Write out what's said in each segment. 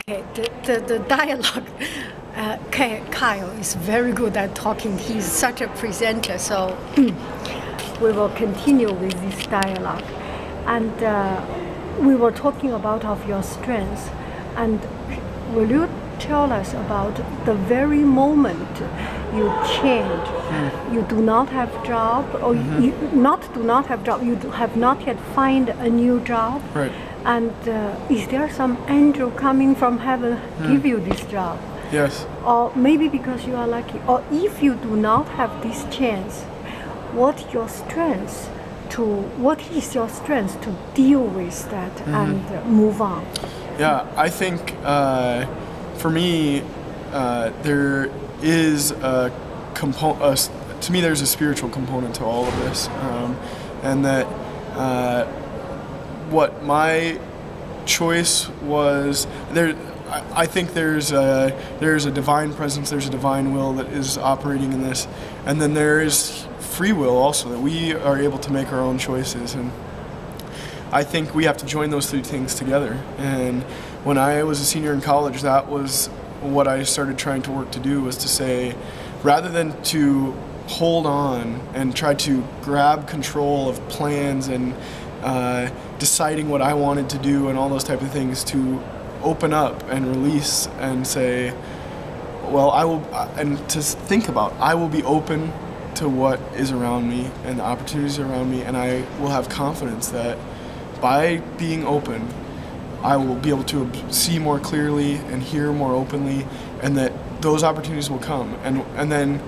Okay, the dialogue, Kyle is very good at talking. He's such a presenter, so we will continue with this dialogue. And we were talking about of your strengths. And will you tell us about the very moment you change? You do not have job, or you do not have job. You have not yet find a new job. Right. And is there some angel coming from heaven give you this job? Yes. Or maybe because you are lucky. Or if you do not have this chance, what is your strength to deal with that and move on? Yeah, I think for me, there is a component. To me, there's a spiritual component to all of this, and that what my choice was there. I think there's a divine presence. There's a divine will that is operating in this, and then there is free will also, that we are able to make our own choices. And I think we have to join those three things together. And when I was a senior in college, that was what I started trying to work to do, was to say, rather than to hold on and try to grab control of plans and deciding what I wanted to do and all those type of things, to open up and release and say, well, I will, and to think about, I will be open to what is around me and the opportunities around me, and I will have confidence that by being open, I will be able to see more clearly and hear more openly, and that those opportunities will come, and then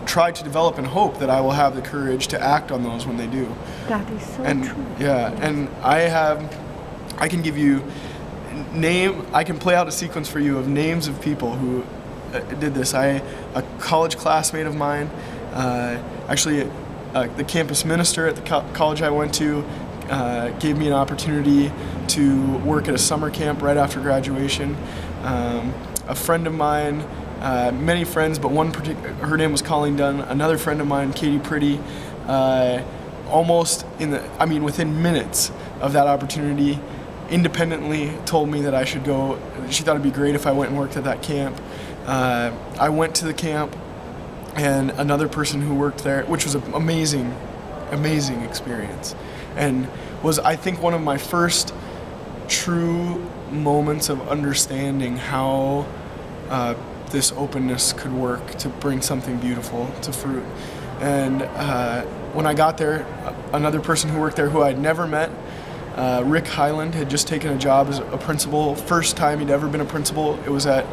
try to develop and hope that I will have the courage to act on those when they do. That is so true. Yeah, and I can give you I can play out a sequence for you of names of people who did this. A college classmate of mine, actually the campus minister at the college I went to, gave me an opportunity to work at a summer camp right after graduation. A friend of mine, many friends, but one particular, her name was Colleen Dunn. Another friend of mine, Katie Pretty, almost within minutes of that opportunity, independently told me that I should go. She thought it'd be great if I went and worked at that camp. I went to the camp, and another person who worked there, which was an amazing experience, and was, I think, one of my first true moments of understanding how this openness could work to bring something beautiful to fruit. And when I got there, another person who worked there who I'd never met, Rick Highland, had just taken a job as a principal. First time he'd ever been a principal. It was at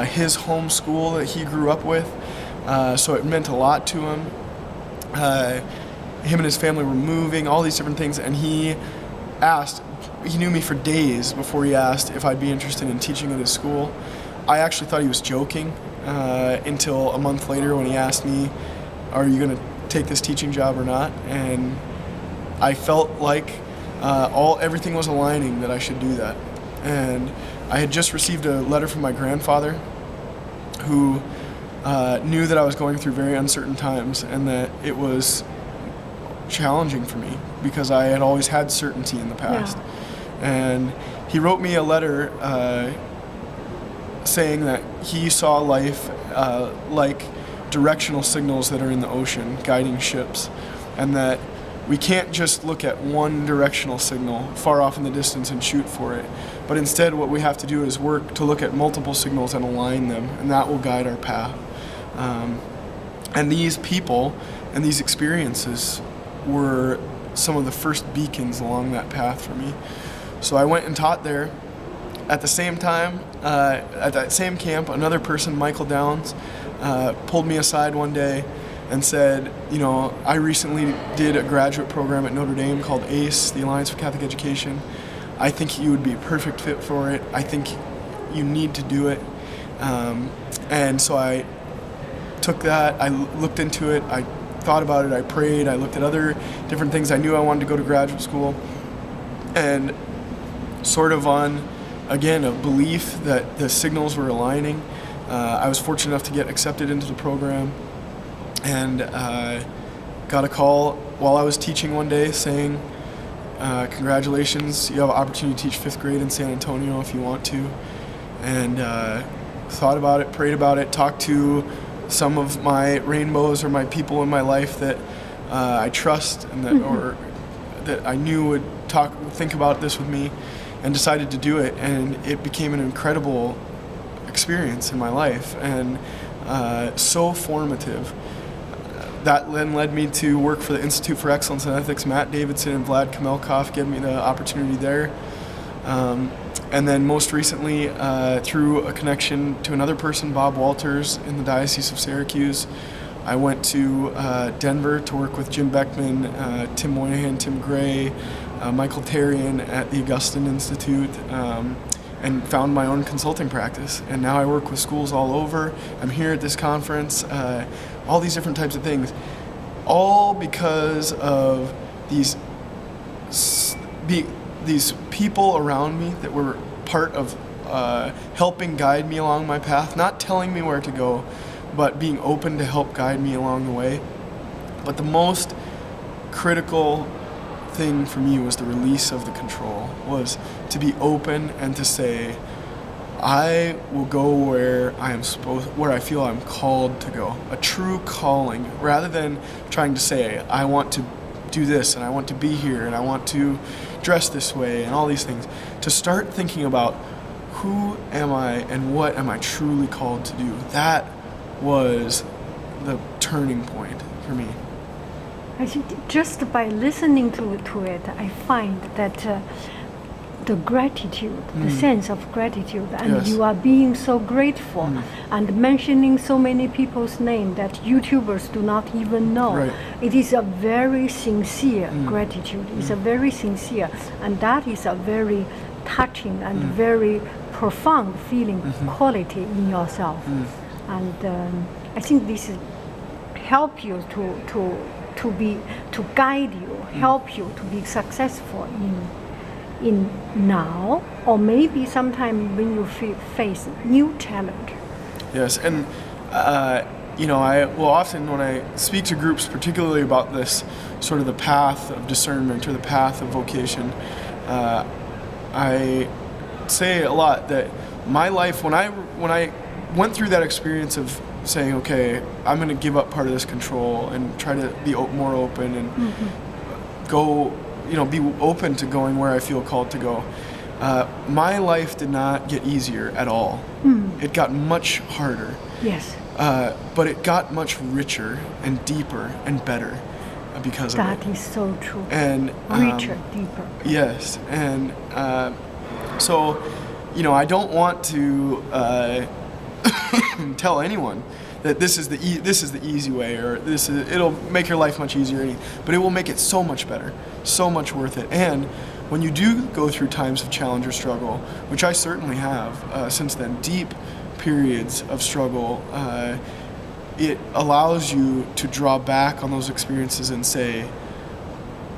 his home school that he grew up with, so it meant a lot to him. Him and his family were moving, all these different things, and he knew me for days before he asked if I'd be interested in teaching at his school. I actually thought he was joking until a month later when he asked me, are you going to take this teaching job or not? And I felt like everything was aligning that I should do that. And I had just received a letter from my grandfather, who knew that I was going through very uncertain times and that it was challenging for me because I had always had certainty in the past. Yeah. And he wrote me a letter saying that he saw life like directional signals that are in the ocean guiding ships, and that we can't just look at one directional signal far off in the distance and shoot for it, but instead what we have to do is work to look at multiple signals and align them, and that will guide our path. And these people and these experiences were some of the first beacons along that path for me. So I went and taught there. At the same time, at that same camp, another person, Michael Downs, pulled me aside one day and said, I recently did a graduate program at Notre Dame called ACE, the Alliance for Catholic Education. I think you would be a perfect fit for it. I think you need to do it. And so I took that, I looked into it, I thought about it, I prayed, I looked at other different things. I knew I wanted to go to graduate school. And sort of on, again, a belief that the signals were aligning, I was fortunate enough to get accepted into the program, and got a call while I was teaching one day saying, congratulations, you have an opportunity to teach 5th grade in San Antonio if you want to. And thought about it, prayed about it, talked to some of my rainbows or my people in my life that I trust and that or that I knew would think about this with me, and decided to do it. And it became an incredible experience in my life, and so formative. That then led me to work for the Institute for Excellence in Ethics. Matt Davidson and Vlad Kamelkov gave me the opportunity there. And then most recently, through a connection to another person, Bob Walters, in the Diocese of Syracuse, I went to Denver to work with Jim Beckman, Tim Moynihan, Tim Gray, Michael Tarian at the Augustine Institute, and found my own consulting practice. And now I work with schools all over. I'm here at this conference, all these different types of things, all because of these people around me that were part of helping guide me along my path, not telling me where to go, but being open to help guide me along the way. But the most critical thing for me was the release of the control, was to be open and to say, I will go where I feel I'm called to go, a true calling, rather than trying to say, I want to do this and I want to be here and I want to dress this way and all these things. To start thinking about who am I and what am I truly called to do. That was the turning point for me. I think just by listening to it, I find that the gratitude, the sense of gratitude, and Yes. you are being so grateful and mentioning so many people's name that YouTubers do not even know. Right. It is a very sincere gratitude. It's a very sincere, and that is a very touching and very profound feeling quality in yourself. And I think this is help you to guide you, help you to be successful in now, or maybe sometime when you face new challenge. Yes, and I will often, when I speak to groups, particularly about this sort of the path of discernment or the path of vocation, I say a lot that my life, when I went through that experience of saying, okay, I'm going to give up part of this control and try to be more open and go, be open to going where I feel called to go. My life did not get easier at all. It got much harder. Yes. But it got much richer and deeper and better because of it. That is so true. And richer, deeper. Yes, and so, I don't want to tell anyone that this is the easy way, or it'll make your life much easier, but it will make it so much better, so much worth it. And when you do go through times of challenge or struggle, which I certainly have since then, deep periods of struggle, it allows you to draw back on those experiences and say,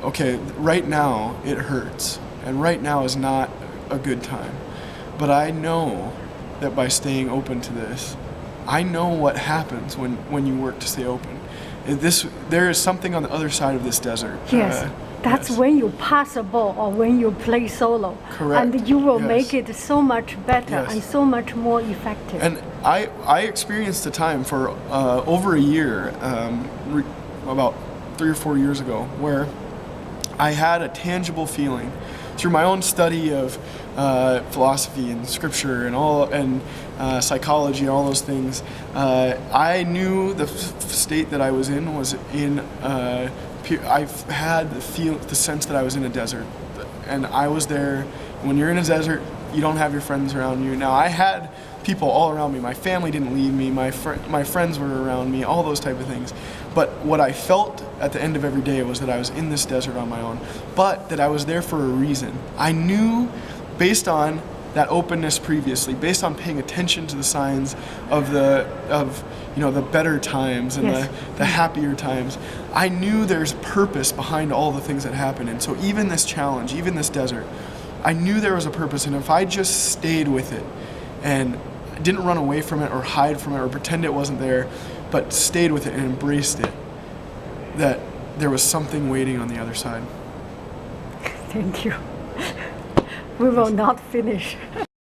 okay, right now it hurts, and right now is not a good time, but I know that by staying open to this, I know what happens when you work to stay open. There is something on the other side of this desert. Yes, that's when you pass a ball or when you play solo. Correct. And you will make it so much better Yes. and so much more effective. And I experienced a time for over a year, about 3 or 4 years ago, where I had a tangible feeling through my own study of philosophy and scripture and psychology and all those things. I knew the state that I was in was in. I've had the sense that I was in a desert, and I was there. When you're in a desert, you don't have your friends around you. Now I had people all around me. My family didn't leave me. My friends were around me. All those type of things. But what I felt at the end of every day was that I was in this desert on my own, but that I was there for a reason. I knew, based on that openness previously, based on paying attention to the signs of the better times and Yes. the happier times, I knew there's purpose behind all the things that happen. And so even this challenge, even this desert, I knew there was a purpose. And if I just stayed with it and didn't run away from it or hide from it or pretend it wasn't there, but stayed with it and embraced it, that there was something waiting on the other side. Thank you. We will not finish.